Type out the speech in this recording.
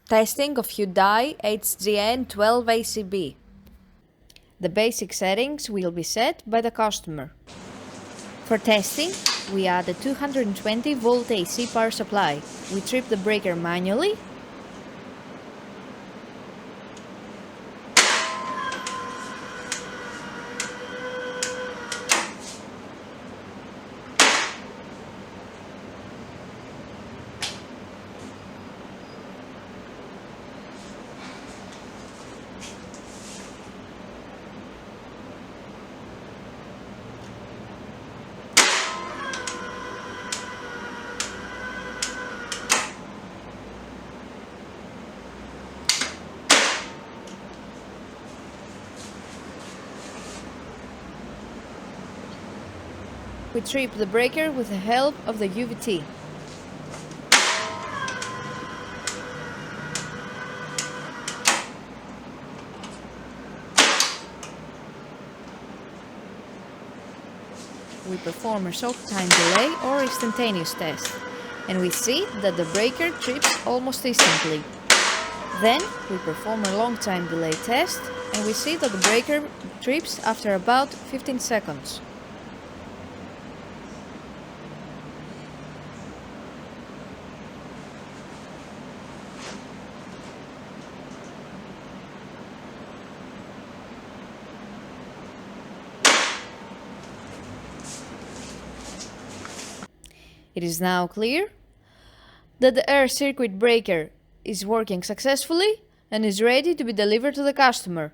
Testing of Hyundai HGN12 ACB. The basic settings will be set by the customer. For testing, we add a 220 volt AC power supply. We trip the breaker manually. We trip the breaker with the help of the UVT. We perform a short time delay or instantaneous test, and we see that the breaker trips almost instantly. Then we perform a long time delay test, and we see that the breaker trips after about 15 seconds. It is now clear that the air circuit breaker is working successfully and is ready to be delivered to the customer.